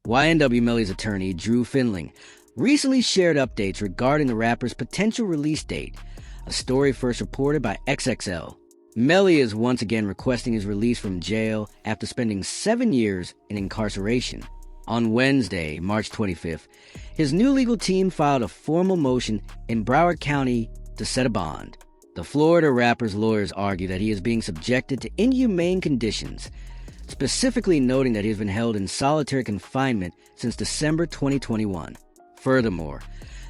YNW Melly's attorney, Drew Finling, recently shared updates regarding the rapper's potential release date, a story first reported by XXL. Melly is once again requesting his release from jail after spending 7 years in incarceration. On Wednesday, March 25th, his new legal team filed a formal motion in Broward County to set a bond. The Florida rapper's lawyers argue that he is being subjected to inhumane conditions, specifically noting that he has been held in solitary confinement since December 2021. Furthermore,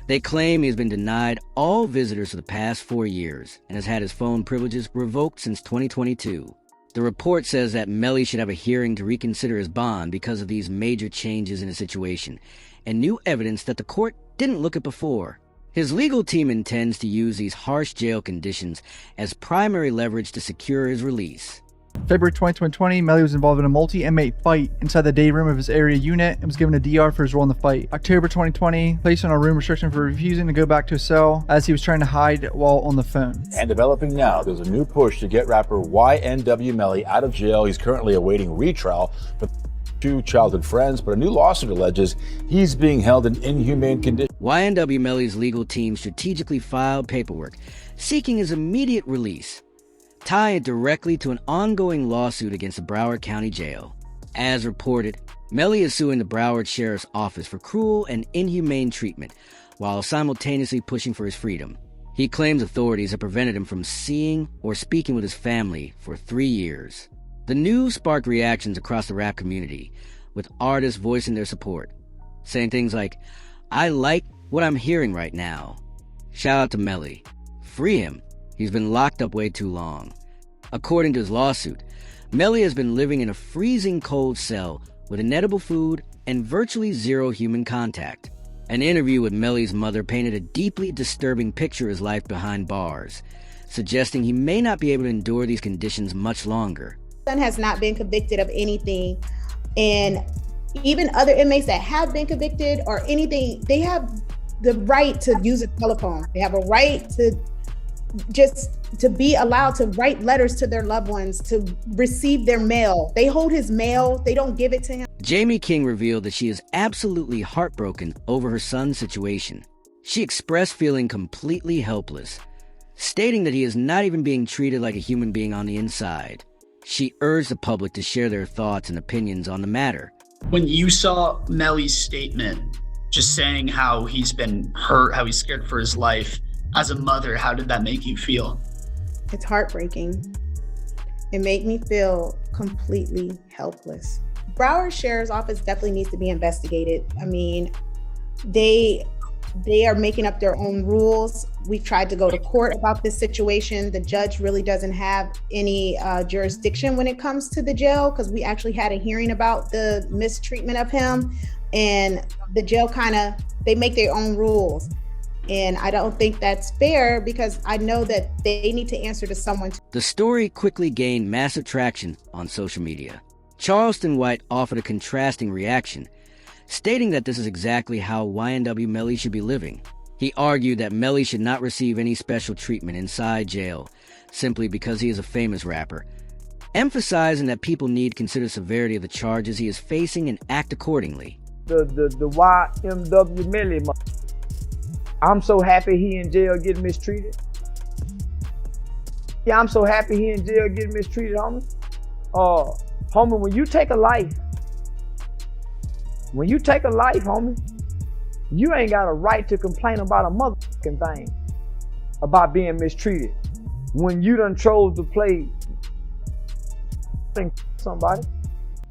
they claim he has been denied all visitors for the past 4 years and has had his phone privileges revoked since 2022. The report says that Melly should have a hearing to reconsider his bond because of these major changes in his situation and new evidence that the court didn't look at before. His legal team intends to use these harsh jail conditions as primary leverage to secure his release. February 2020, Melly was involved in a multi-inmate fight inside the day room of his area unit and was given a DR for his role in the fight. October 2020, placed on a room restriction for refusing to go back to his cell as he was trying to hide while on the phone. And developing now, there's a new push to get rapper YNW Melly out of jail. He's currently awaiting retrial for 2 childhood friends, but a new lawsuit alleges he's being held in inhumane conditions. YNW Melly's legal team strategically filed paperwork seeking his immediate release, tying it directly to an ongoing lawsuit against the Broward County Jail. As reported, Melly is suing the Broward Sheriff's Office for cruel and inhumane treatment while simultaneously pushing for his freedom. He claims authorities have prevented him from seeing or speaking with his family for 3 years. The news sparked reactions across the rap community, with artists voicing their support, saying things like, "I like what I'm hearing right now. Shout out to Melly. Free him. He's been locked up way too long." According to his lawsuit, Melly has been living in a freezing cold cell with inedible food and virtually zero human contact. An interview with Melly's mother painted a deeply disturbing picture of his life behind bars, suggesting he may not be able to endure these conditions much longer. Son has not been convicted of anything, and even other inmates that have been convicted or anything, they have the right to use a telephone. They have a right to be allowed to write letters to their loved ones, to receive their mail. They hold his mail, they don't give it to him. Jamie King revealed that she is absolutely heartbroken over her son's situation. She expressed feeling completely helpless, stating that he is not even being treated like a human being on the inside. She urged the public to share their thoughts and opinions on the matter. When you saw Melly's statement, just saying how he's been hurt, how he's scared for his life, as a mother, how did that make you feel? It's heartbreaking. It made me feel completely helpless. Broward Sheriff's Office definitely needs to be investigated. I mean, they are making up their own rules. We've tried to go to court about this situation. The judge really doesn't have any jurisdiction when it comes to the jail, because we actually had a hearing about the mistreatment of him, and the jail they make their own rules. And I don't think that's fair, because I know that they need to answer to someone. The story quickly gained massive traction on social media. Charleston White offered a contrasting reaction, stating that this is exactly how YNW Melly should be living. He argued that Melly should not receive any special treatment inside jail simply because he is a famous rapper, emphasizing that people need to consider the severity of the charges he is facing and act accordingly. The YNW Melly, I'm so happy he in jail getting mistreated. Yeah, I'm so happy he in jail getting mistreated, homie. Homie, when you take a life, homie, you ain't got a right to complain about a motherfucking thing about being mistreated when you done chose to play somebody.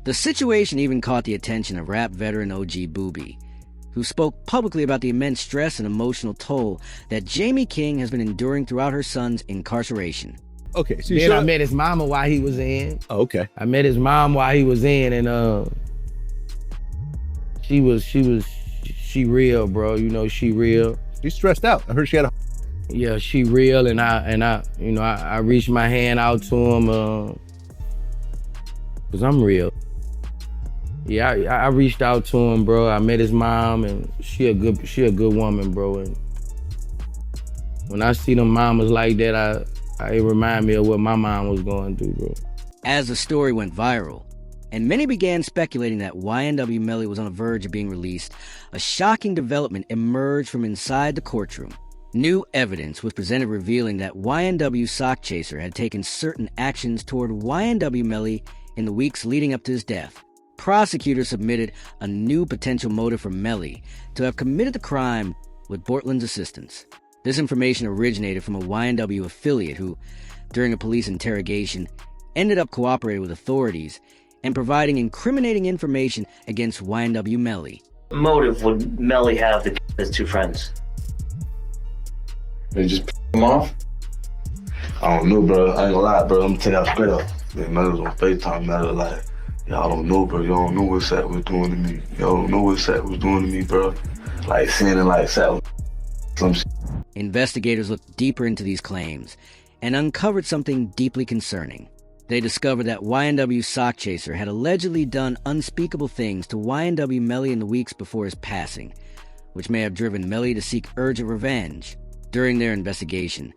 The situation even caught the attention of rap veteran OG Boobie, who spoke publicly about the immense stress and emotional toll that Jamie King has been enduring throughout her son's incarceration. Okay, so then I met his mama while he was in. Oh, okay. I met his mom while he was in, and she real, bro. You know, she real. She's stressed out. I heard she had a... Yeah, she real, and I reached my hand out to him, cause I'm real. Yeah, I reached out to him, bro. I met his mom, and she a good woman, bro. And when I see them mamas like that, it remind me of what my mom was going through, bro. As the story went viral, and many began speculating that YNW Melly was on the verge of being released, a shocking development emerged from inside the courtroom. New evidence was presented revealing that YNW Sock Chaser had taken certain actions toward YNW Melly in the weeks leading up to his death. Prosecutors submitted a new potential motive for Melly to have committed the crime with Bortland's assistance. This information originated from a YNW affiliate who, during a police interrogation, ended up cooperating with authorities and providing incriminating information against YNW Melly. What motive would Melly have to kill his two friends? They just piss him off? I don't know, bro. I ain't gonna lie, bro. I'm gonna tell y'all straight up. Man, Melly was on FaceTime, Melly like, y'all don't know, bro. Y'all don't know what Sat was doing to me. Y'all don't know what Sat was doing to me, bro. Like, saying it like Sat was some shit. Investigators looked deeper into these claims and uncovered something deeply concerning. They discovered that YNW Sock Chaser had allegedly done unspeakable things to YNW Melly in the weeks before his passing, which may have driven Melly to seek urgent revenge. During their investigation,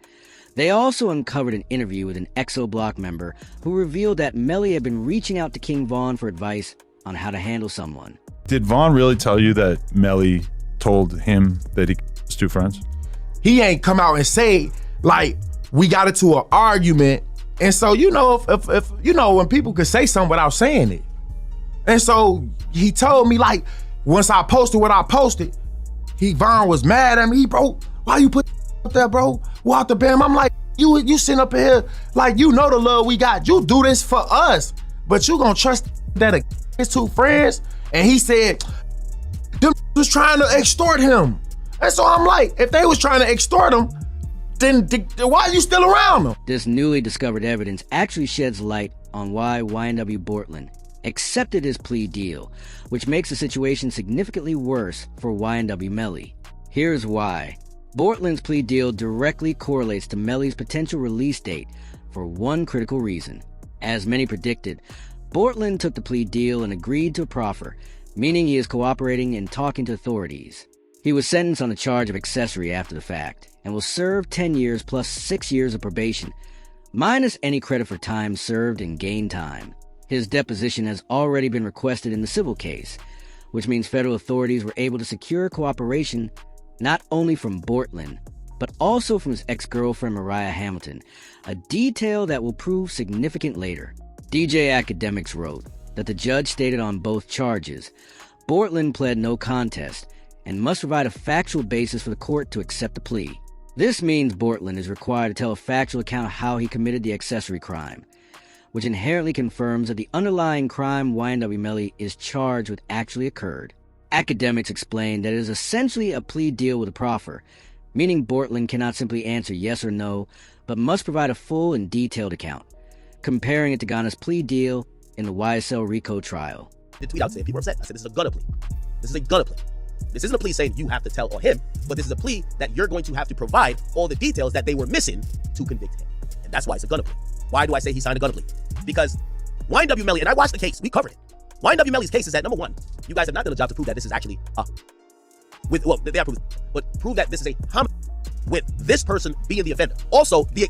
they also uncovered an interview with an Exo Block member who revealed that Melly had been reaching out to King Von for advice on how to handle someone. Did Von really tell you that Melly told him that he killed his two friends? He ain't come out and say, like, we got into an argument. And so, you know, if you know, when people could say something without saying it. And so he told me, like, once I posted what I posted, Von was mad at me. Bro, why you put up there, bro? Walk the bam. I'm like, you sitting up here, like, you know the love we got. You do this for us, but you gonna trust that his two friends? And he said, them was trying to extort him. And so I'm like, if they was trying to extort him, then why are you still around them? This newly discovered evidence actually sheds light on why YNW Bortland accepted his plea deal, which makes the situation significantly worse for YNW Melly. Here's why. Bortland's plea deal directly correlates to Melly's potential release date for one critical reason. As many predicted, Bortland took the plea deal and agreed to a proffer, meaning he is cooperating and talking to authorities. He was sentenced on the charge of accessory after the fact, and will serve 10 years plus 6 years of probation, minus any credit for time served and gain time. His deposition has already been requested in the civil case, which means federal authorities were able to secure cooperation not only from Bortland, but also from his ex-girlfriend Mariah Hamilton, a detail that will prove significant later. DJ Academics wrote that the judge stated on both charges, Bortland pled no contest and must provide a factual basis for the court to accept the plea. This means Bortland is required to tell a factual account of how he committed the accessory crime, which inherently confirms that the underlying crime YNW Melly is charged with actually occurred. Academics explain that it is essentially a plea deal with a proffer, meaning Bortland cannot simply answer yes or no, but must provide a full and detailed account, comparing it to Ghana's plea deal in the YSL RICO trial. The tweet out saying people are upset. I said, this is a gonna plea. This is a gonna plea. This isn't a plea saying you have to tell on him, but this is a plea that you're going to have to provide all the details that they were missing to convict him. And that's why it's a gonna plea. Why do I say he signed a gonna plea? Because YNW Melly, and I watched the case, we covered it. YNW Melly's case is that, number one, you guys have not done a job to prove that this is actually they have proved, but prove that this is a homicide with this person being the offender. Also, the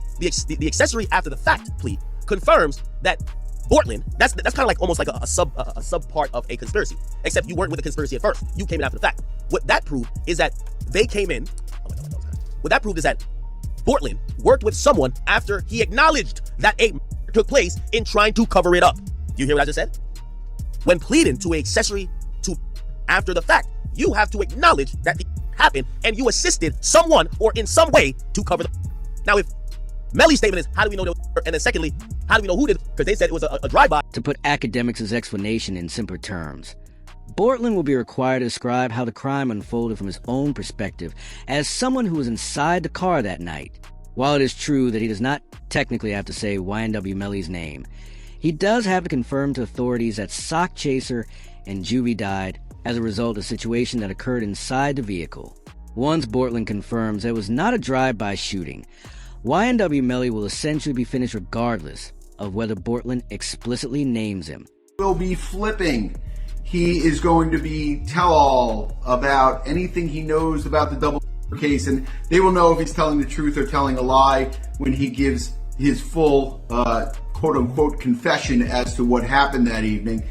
accessory after the fact plea confirms that Bortland, that's kind of like almost like a sub part of a conspiracy, except you weren't with the conspiracy at first. You came in after the fact. What that proved is that they came in. What that proved is that Bortland worked with someone after he acknowledged that a took place in trying to cover it up. You hear what I just said? When pleading to an accessory to after the fact, you have to acknowledge that the happened and you assisted someone or in some way to cover the. Now, if Melly's statement is, how do we know that? And then secondly, how do we know who did it? Because they said it was a drive-by. To put Academics' explanation in simpler terms, Bortland will be required to describe how the crime unfolded from his own perspective as someone who was inside the car that night. While it is true that he does not technically have to say YNW Melly's name, he does have to confirm to authorities that Sock Chaser and Juvie died as a result of a situation that occurred inside the vehicle. Once Bortland confirms that it was not a drive-by shooting, YNW Melly will essentially be finished regardless of whether Bortland explicitly names him. Will be flipping. He is going to be tell-all about anything he knows about the double case, and they will know if he's telling the truth or telling a lie when he gives his full quote unquote confession as to what happened that evening.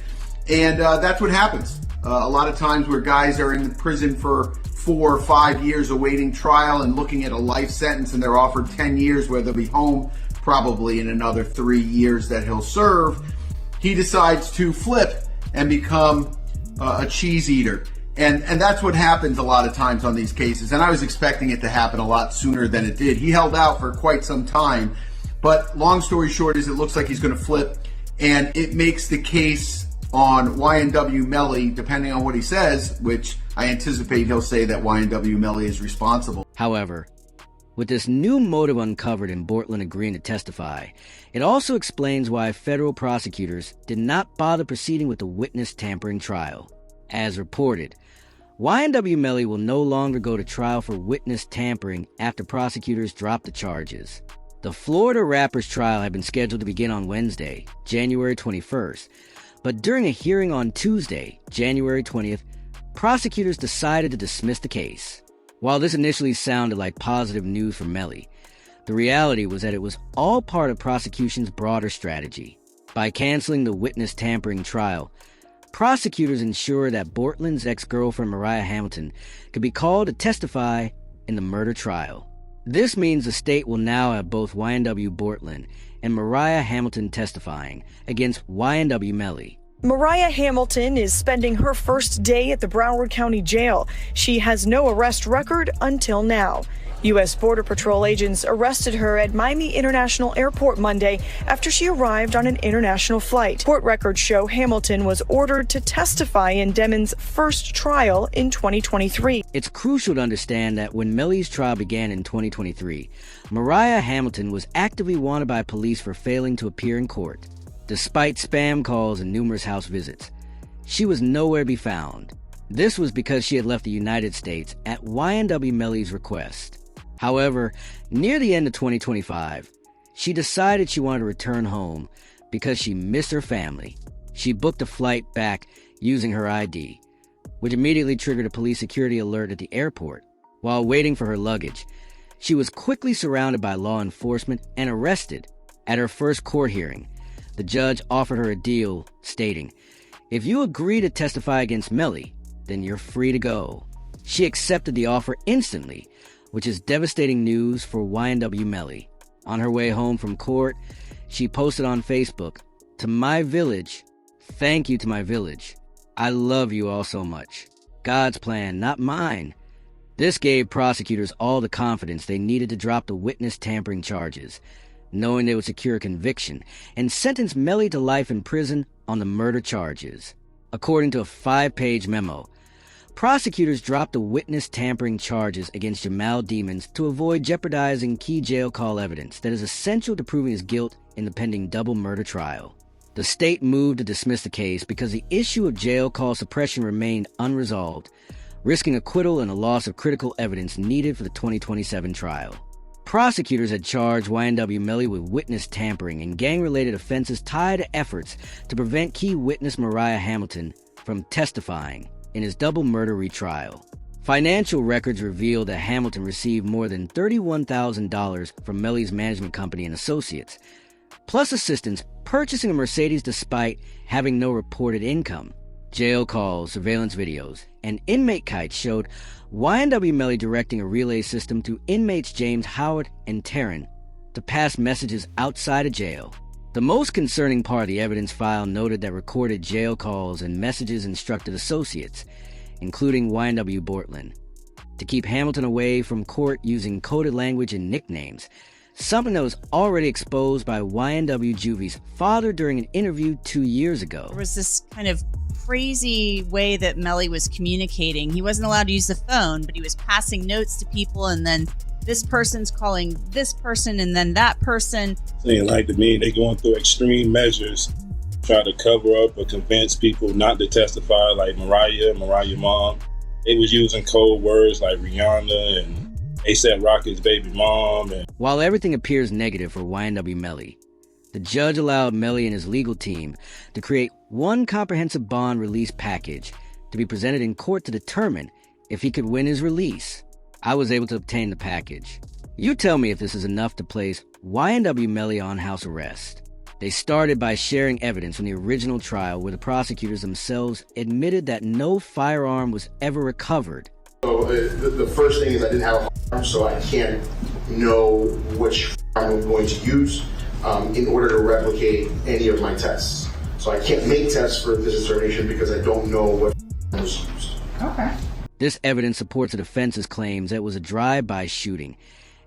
And that's what happens. A lot of times where guys are in prison for 4 or 5 years awaiting trial and looking at a life sentence, and they're offered 10 years where they'll be home probably in another 3 years that he'll serve, he decides to flip and become a cheese eater. And that's what happens a lot of times on these cases. And I was expecting it to happen a lot sooner than it did. He held out for quite some time. But long story short is it looks like he's going to flip. And it makes the case on YNW Melly, depending on what he says, which I anticipate he'll say that YNW Melly is responsible. However, with this new motive uncovered and Bortland agreeing to testify, it also explains why federal prosecutors did not bother proceeding with the witness tampering trial. As reported, YNW Melly will no longer go to trial for witness tampering after prosecutors dropped the charges. The Florida rapper's trial had been scheduled to begin on Wednesday, January 21st, but during a hearing on Tuesday, January 20th, prosecutors decided to dismiss the case. While this initially sounded like positive news for Melly, the reality was that it was all part of prosecution's broader strategy. By canceling the witness tampering trial, prosecutors ensured that Bortland's ex-girlfriend Mariah Hamilton could be called to testify in the murder trial. This means the state will now have both YNW Bortland and Mariah Hamilton testifying against YNW Melly. Mariah Hamilton is spending her first day at the Broward County Jail. She has no arrest record until now. U.S. Border Patrol agents arrested her at Miami International Airport Monday after she arrived on an international flight. Court records show Hamilton was ordered to testify in Demon's first trial in 2023. It's crucial to understand that when Melly's trial began in 2023, Mariah Hamilton was actively wanted by police for failing to appear in court. Despite spam calls and numerous house visits, she was nowhere to be found. This was because she had left the United States at YNW Melly's request. However, near the end of 2025, she decided she wanted to return home because she missed her family. She booked a flight back using her ID, which immediately triggered a police security alert at the airport. While waiting for her luggage, she was quickly surrounded by law enforcement and arrested. At her first court hearing, the judge offered her a deal, stating, "If you agree to testify against Melly, then you're free to go." She accepted the offer instantly, which is devastating news for YNW Melly. On her way home from court, she posted on Facebook, "To my village, thank you to my village. I love you all so much. God's plan, not mine." This gave prosecutors all the confidence they needed to drop the witness tampering charges, knowing they would secure a conviction and sentence Melly to life in prison on the murder charges. According to a 5-page memo, prosecutors dropped the witness tampering charges against Jamal Demons to avoid jeopardizing key jail call evidence that is essential to proving his guilt in the pending double murder trial. The state moved to dismiss the case because the issue of jail call suppression remained unresolved, risking acquittal and a loss of critical evidence needed for the 2027 trial. Prosecutors had charged YNW Melly with witness tampering and gang-related offenses tied to efforts to prevent key witness Mariah Hamilton from testifying in his double murder retrial. Financial records revealed that Hamilton received more than $31,000 from Melly's management company and associates, plus assistance purchasing a Mercedes despite having no reported income. Jail calls, surveillance videos, and inmate kites showed YNW Melly directing a relay system to inmates James Howard and Taryn to pass messages outside of jail. The most concerning part of the evidence file noted that recorded jail calls and messages instructed associates, including YNW Bortland, to keep Hamilton away from court using coded language and nicknames, something that was already exposed by YNW Juvie's father during an interview 2 years ago. There was this kind of crazy way that Melly was communicating. He wasn't allowed to use the phone, but he was passing notes to people, and then this person's calling this person and then that person. Seems like to me, they're going through extreme measures, trying to cover up or convince people not to testify, like Mariah mom. They was using code words like Rihanna and A$AP Rocky's baby mom. While everything appears negative for YNW Melly, the judge allowed Melly and his legal team to create one comprehensive bond release package to be presented in court to determine if he could win his release. I was able to obtain the package. You tell me if this is enough to place YNW Melly on house arrest. They started by sharing evidence from the original trial where the prosecutors themselves admitted that no firearm was ever recovered. So the first thing is I didn't have a firearm, so I can't know which firearm I'm going to use in order to replicate any of my tests. So I can't make tests for this determination because I don't know what firearm was used. Okay. This evidence supports the defense's claims that it was a drive-by shooting,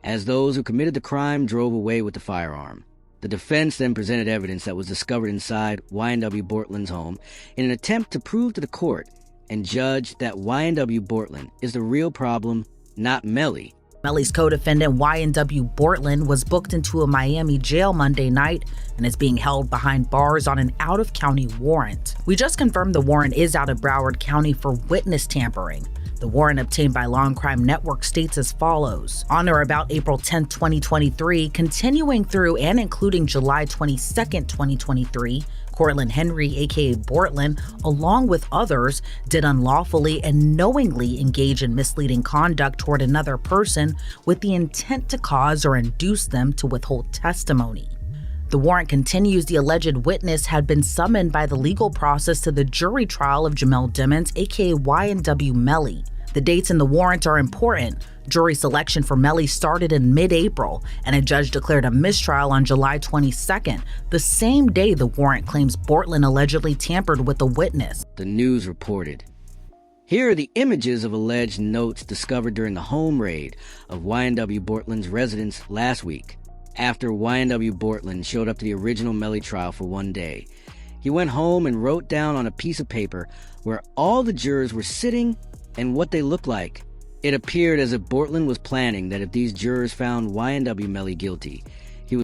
as those who committed the crime drove away with the firearm. The defense then presented evidence that was discovered inside YNW Bortland's home in an attempt to prove to the court and judge that YNW Bortland is the real problem, not Melly. Melly's co-defendant YNW Bortland was booked into a Miami jail Monday night and is being held behind bars on an out-of-county warrant. We just confirmed the warrant is out of Broward County for witness tampering. The warrant obtained by Law and Crime Network states as follows. On or about April 10, 2023, continuing through and including July 22, 2023, Cortland Henry, aka Bortland, along with others, did unlawfully and knowingly engage in misleading conduct toward another person with the intent to cause or induce them to withhold testimony. The warrant continues the alleged witness had been summoned by the legal process to the jury trial of Jamel Dimmons, aka YNW Melly. The dates in the warrant are important. Jury selection for Melly started in mid-April, and a judge declared a mistrial on July 22nd, the same day the warrant claims Bortland allegedly tampered with the witness. The news reported. Here are the images of alleged notes discovered during the home raid of YNW Bortland's residence last week. After YNW Bortland showed up to the original Melly trial for one day, he went home and wrote down on a piece of paper where all the jurors were sitting and what they looked like. It appeared as if Bortland was planning that if these jurors found YNW Melly guilty,